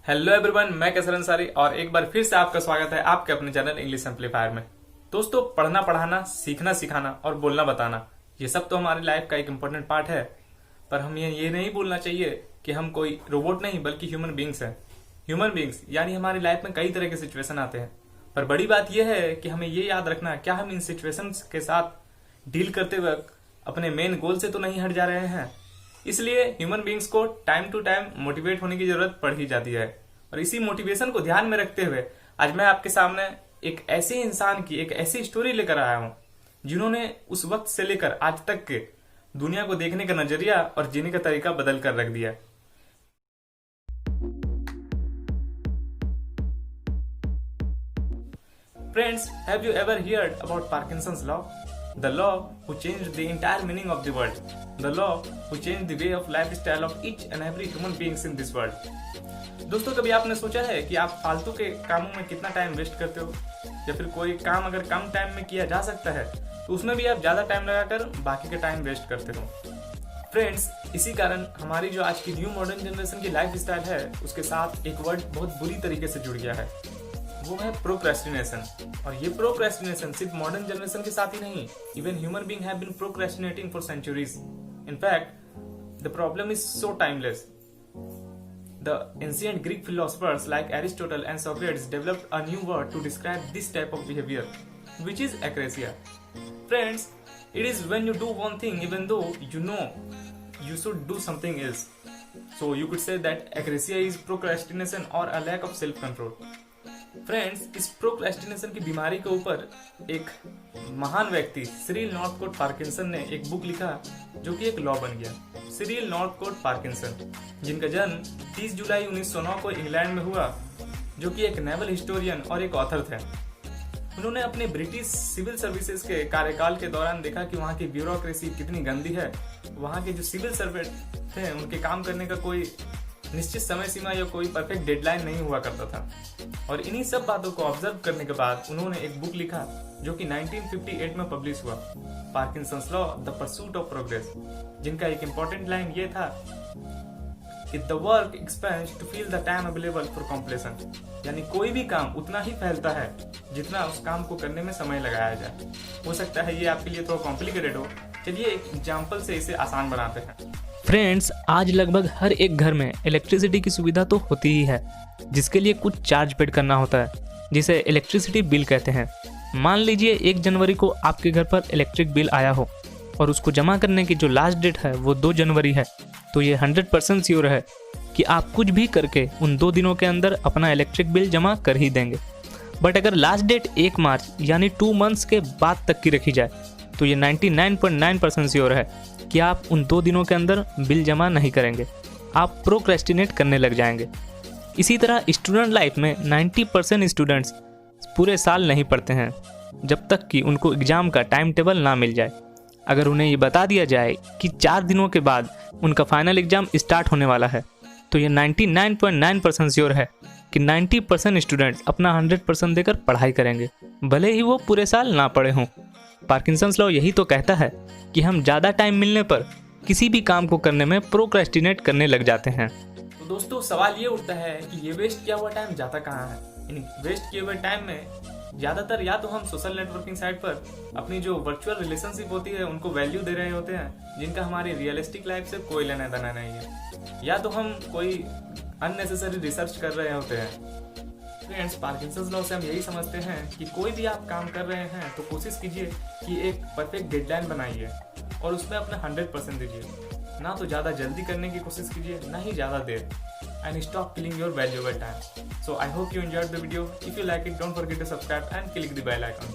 Hello everyone, मैं कैसर अंसारी और एक बार फिर से आपका स्वागत है आपके अपने चैनल इंग्लिश एम्पलीफायर में। दोस्तों, पढ़ना पढ़ाना, सीखना सिखाना और बोलना बताना, ये सब तो हमारी लाइफ का एक इम्पोर्टेंट पार्ट है। पर हम ये नहीं भूलना चाहिए कि हम कोई रोबोट नहीं बल्कि ह्यूमन बींग्स हैं। ह्यूमन बींग्स यानी हमारी लाइफ में कई तरह के सिचुएशन आते हैं, पर बड़ी बात यह है कि हमें ये याद रखना क्या हम इन सिचुएशंस के साथ डील करते वक्त अपने मेन गोल से तो नहीं हट जा रहे हैं। इसलिए ह्यूमन बींग्स को टाइम टू टाइम मोटिवेट होने की जरूरत पड़ ही जाती है। और इसी मोटिवेशन को ध्यान में रखते हुए आज मैं आपके सामने एक ऐसे इंसान की एक ऐसी स्टोरी लेकर आया हूं जिन्होंने उस वक्त से लेकर आज तक के दुनिया को देखने का नजरिया और जीने का तरीका बदल कर रख दिया। Friends, have you ever heard about Parkinson's law? The law who changed the entire meaning of the world. The law who changed the way of lifestyle of each and every human beings in this world. दोस्तों, कभी आपने सोचा है कि आप फालतू के कामों में कितना टाइम वेस्ट करते हो, या फिर कोई काम अगर कम टाइम में किया जा सकता है तो उसमें भी आप ज्यादा टाइम लगाकर बाकी का टाइम वेस्ट करते हो। फ्रेंड्स, इसी कारण हमारी जो आज की न्यू मॉडर्न जनरेशन की लाइफ स्टाइल है उसके साथ एक वर्ड बहुत बुरी तरीके से जुड़ गया है, वो है प्रोक्रेस्टिनेशन। और ये प्रोक्रेस्टिनेशन सिर्फ मॉडर्न जनरेशन के साथ ही नहीं, even human being have been procrastinating for centuries. In fact the problem is so timeless. The ancient Greek philosophers like Aristotle and Socrates developed a new word to describe this type of behavior, which is acrasia. Friends, it is when you do one thing even though you know you should do something else. So you could say that acrasia is procrastination or a lack of self-control. Friends, इस procrastination की बीमारी के ऊपर एक महान व्यक्ति Cyril Northcote Parkinson ने एक बुक लिखा जो कि एक लॉ बन गया। सिरिल नॉर्थकोट पार्किंसन, जिनका जन्म 30 जुलाई 1909 को इंग्लैंड में हुआ, जो कि एक नेवल हिस्टोरियन और एक ऑथर थे। उन्होंने अपने ब्रिटिश सिविल सर्विसेज के कार्यकाल के दौरान देखा कि वहाँ की ब्यूरोक्रेसी कितनी गंदी है। वहाँ के जो सिविल सर्वेंट थे उनके काम करने का कोई निश्चित समय सीमा या कोई परफेक्ट डेडलाइन नहीं हुआ करता था। और इन्हीं सब बातों को ऑब्जर्व करने के बाद उन्होंने एक बुक लिखा जो कि 1958 में पब्लिश हुआ, Parkinson's law the pursuit of progress, जिनका एक इंपॉर्टेंट लाइन ये था कि the work expands to fill the time available for completion. यानी कोई भी काम उतना ही फैलता है जितना उस काम को करने में समय लगाया जाए। हो सकता है ये आपके लिए थोड़ा कॉम्प्लिकेटेड हो, चलिए एक एग्जाम्पल से इसे आसान बनाते हैं। फ्रेंड्स, आज लगभग हर एक घर में इलेक्ट्रिसिटी की सुविधा तो होती ही है, जिसके लिए कुछ चार्ज पेड करना होता है, जिसे इलेक्ट्रिसिटी बिल कहते हैं। मान लीजिए 1 जनवरी को आपके घर पर इलेक्ट्रिक बिल आया हो और उसको जमा करने की जो लास्ट डेट है वो 2 जनवरी है, तो ये 100% श्योर है कि आप कुछ भी करके उन 2 दिनों के अंदर अपना इलेक्ट्रिक बिल जमा कर ही देंगे। बट अगर लास्ट डेट 1 मार्च यानी 2 मंथ्स के बाद तक की रखी जाए तो ये 99.9% श्योर है कि आप उन 2 दिनों के अंदर बिल जमा नहीं करेंगे, आप प्रोक्रेस्टिनेट करने लग जाएंगे। इसी तरह स्टूडेंट लाइफ में 90% स्टूडेंट्स पूरे साल नहीं पढ़ते हैं जब तक कि उनको एग्ज़ाम का टाइम टेबल ना मिल जाए। अगर उन्हें ये बता दिया जाए कि 4 दिनों के बाद उनका फाइनल एग्ज़ाम स्टार्ट होने वाला है तो ये 99.9% श्योर है कि 90% स्टूडेंट्स अपना 100% देकर पढ़ाई करेंगे, भले ही वो पूरे साल ना पढ़े हों। पार्किंसंस लॉ यही तो कहता है कि हम ज़्यादा टाइम मिलने पर किसी भी काम को करने में प्रोक्रेस्टिनेट करने लग जाते हैं। तो दोस्तों, सवाल ये उठता है कि ये वेस्ट किया हुआ टाइम जाता कहाँ है। इन वेस्ट किए हुए टाइम में ज़्यादातर या तो हम सोशल नेटवर्किंग साइट पर अपनी जो वर्चुअल रिलेशनशिप होती है उनको वैल्यू दे रहे होते हैं, जिनका हमारी रियलिस्टिक लाइफ से कोई लेना देना नहीं है, या तो हम कोई अननेसेसरी रिसर्च कर रहे होते हैं। फ्रेंड्स, पार्किंसंस लॉ से हम यही समझते हैं कि कोई भी आप काम कर रहे हैं तो कोशिश कीजिए कि एक परफेक्ट डेडलाइन बनाइए और उसमें अपना 100% दीजिए। ना तो ज़्यादा जल्दी करने की कोशिश कीजिए, ना ही ज़्यादा देर, and stop killing your valuable time. So I hope you enjoyed the video. If you like it, don't forget to subscribe and click the bell icon.